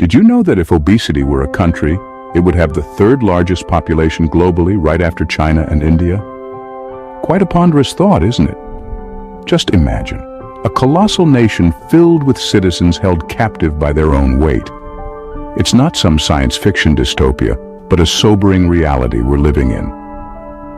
Did you know that if obesity were a country, it would have the third largest population globally, right after China and India? Quite a ponderous thought, isn't it? Just imagine, a colossal nation filled with citizens held captive by their own weight. It's not some science fiction dystopia, but a sobering reality we're living in.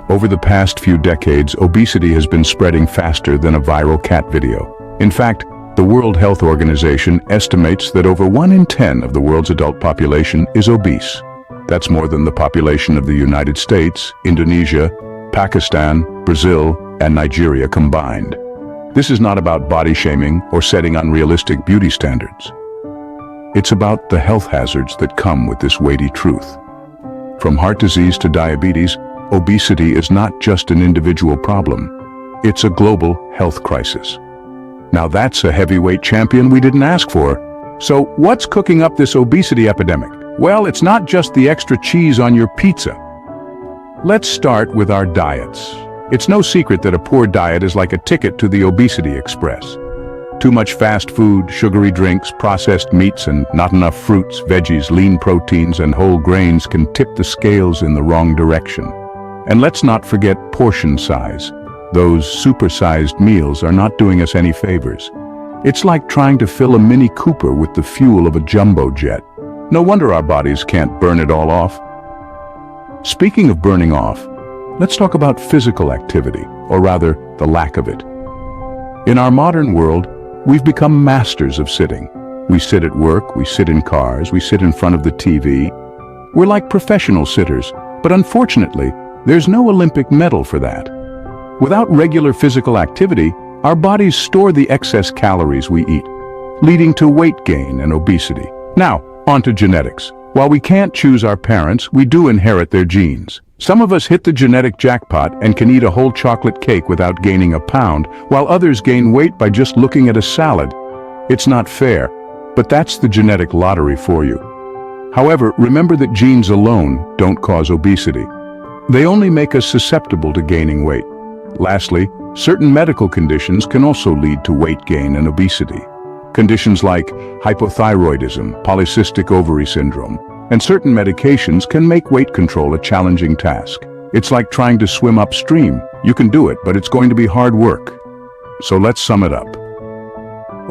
Over the past few decades, obesity has been spreading faster than a viral cat video. In fact, the World Health Organization estimates that over 1 in 10 of the world's adult population is obese. That's more than the population of the United States, Indonesia, Pakistan, Brazil, and Nigeria combined. This is not about body shaming or setting unrealistic beauty standards. It's about the health hazards that come with this weighty truth. From heart disease to diabetes, obesity is not just an individual problem. It's a global health crisis. Now that's a heavyweight champion we didn't ask for. So what's cooking up this obesity epidemic? Well, it's not just the extra cheese on your pizza. Let's start with our diets. It's no secret that a poor diet is like a ticket to the obesity express. Too much fast food, sugary drinks, processed meats, and not enough fruits, veggies, lean proteins, and whole grains can tip the scales in the wrong direction. And let's not forget portion size. Those supersized meals are not doing us any favors. It's like trying to fill a Mini Cooper with the fuel of a jumbo jet. No wonder our bodies can't burn it all off. Speaking of burning off, let's talk about physical activity, or rather, the lack of it. In our modern world, we've become masters of sitting. We sit at work, we sit in cars, we sit in front of the TV. We're like professional sitters, but unfortunately, there's no Olympic medal for that. Without regular physical activity, our bodies store the excess calories we eat, leading to weight gain and obesity. Now, on to genetics. While we can't choose our parents, we do inherit their genes. Some of us hit the genetic jackpot and can eat a whole chocolate cake without gaining a pound, while others gain weight by just looking at a salad. It's not fair, but that's the genetic lottery for you. However, remember that genes alone don't cause obesity. They only make us susceptible to gaining weight. Lastly, certain medical conditions can also lead to weight gain and obesity. Conditions like hypothyroidism, polycystic ovary syndrome, and certain medications can make weight control a challenging task. It's like trying to swim upstream. You can do it, but it's going to be hard work. So let's sum it up.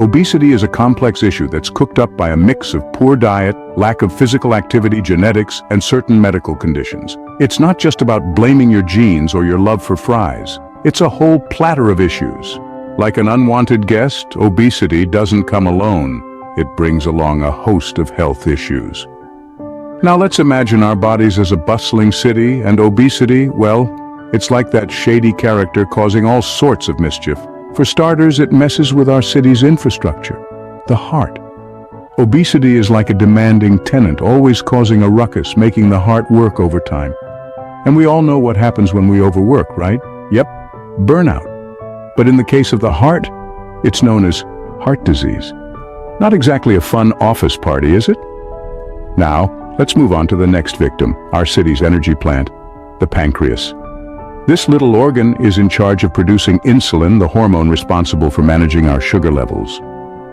Obesity is a complex issue that's cooked up by a mix of poor diet, lack of physical activity, genetics, and certain medical conditions. It's not just about blaming your genes or your love for fries. It's a whole platter of issues. Like an unwanted guest, obesity doesn't come alone. It brings along a host of health issues. Now let's imagine our bodies as a bustling city, and obesity, well, it's like that shady character causing all sorts of mischief. For starters, it messes with our city's infrastructure, the heart. Obesity is like a demanding tenant, always causing a ruckus, making the heart work overtime. And we all know what happens when we overwork, right? Yep, burnout. But in the case of the heart, it's known as heart disease. Not exactly a fun office party, is it? Now, let's move on to the next victim, our city's energy plant, the pancreas. This little organ is in charge of producing insulin, the hormone responsible for managing our sugar levels.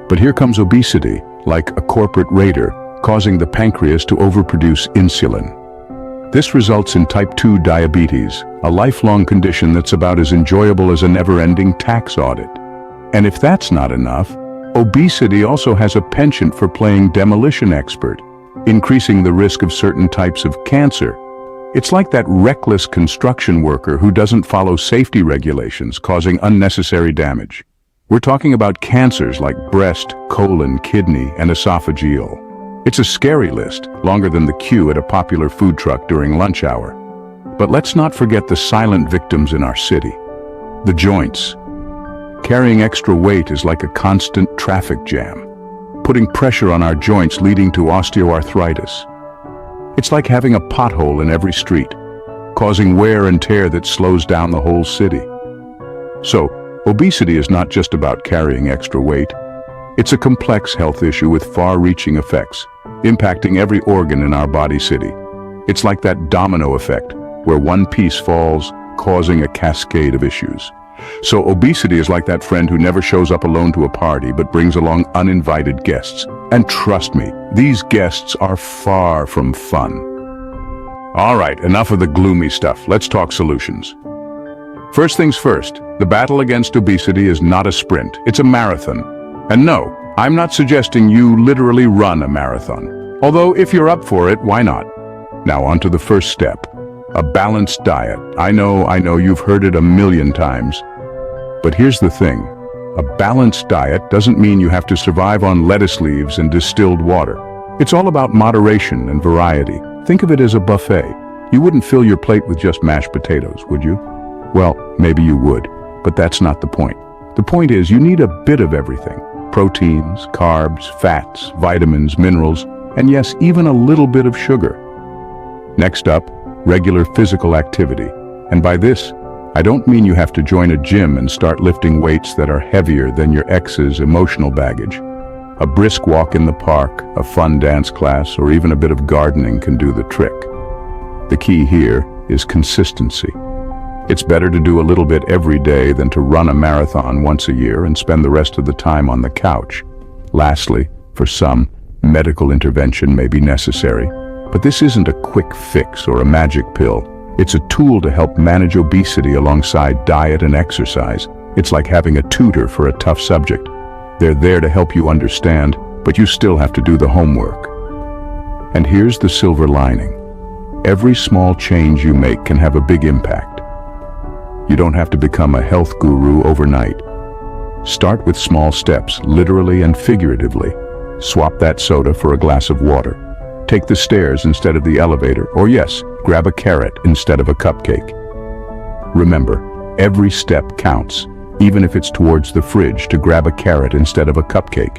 But here comes obesity, like a corporate raider, causing the pancreas to overproduce insulin. This results in type 2 diabetes, a lifelong condition that's about as enjoyable as a never-ending tax audit. And if that's not enough, obesity also has a penchant for playing demolition expert, increasing the risk of certain types of cancer. It's like that reckless construction worker who doesn't follow safety regulations, causing unnecessary damage. We're talking about cancers like breast, colon, kidney, and esophageal. It's a scary list, longer than the queue at a popular food truck during lunch hour. But let's not forget the silent victims in our city. The joints. Carrying extra weight is like a constant traffic jam, putting pressure on our joints, leading to osteoarthritis. It's like having a pothole in every street, causing wear and tear that slows down the whole city. So, obesity is not just about carrying extra weight. It's a complex health issue with far-reaching effects, impacting every organ in our body city. It's like that domino effect, where one piece falls, causing a cascade of issues. So obesity is like that friend who never shows up alone to a party but brings along uninvited guests. And trust me, these guests are far from fun. All right, enough of the gloomy stuff. Let's talk solutions. First things first, the battle against obesity is not a sprint, it's a marathon. And no, I'm not suggesting you literally run a marathon. Although if you're up for it, why not? Now on to the first step, a balanced diet. I know you've heard it a million times. But here's the thing, a balanced diet doesn't mean you have to survive on lettuce leaves and distilled water. It's all about moderation and variety. Think of it as a buffet. You wouldn't fill your plate with just mashed potatoes, would you? Well, maybe you would, but that's not the point. The point is you need a bit of everything. Proteins, carbs, fats, vitamins, minerals, and yes, even a little bit of sugar. Next up, regular physical activity. And by this, I don't mean you have to join a gym and start lifting weights that are heavier than your ex's emotional baggage. A brisk walk in the park, a fun dance class, or even a bit of gardening can do the trick. The key here is consistency. It's better to do a little bit every day than to run a marathon once a year and spend the rest of the time on the couch. Lastly, for some, medical intervention may be necessary, but this isn't a quick fix or a magic pill. It's a tool to help manage obesity alongside diet and exercise. It's like having a tutor for a tough subject. They're there to help you understand, but you still have to do the homework. And here's the silver lining. Every small change you make can have a big impact. You don't have to become a health guru overnight. Start with small steps, literally and figuratively. Swap that soda for a glass of water. Take the stairs instead of the elevator, or yes, grab a carrot instead of a cupcake. Remember, every step counts, even if it's towards the fridge to grab a carrot instead of a cupcake.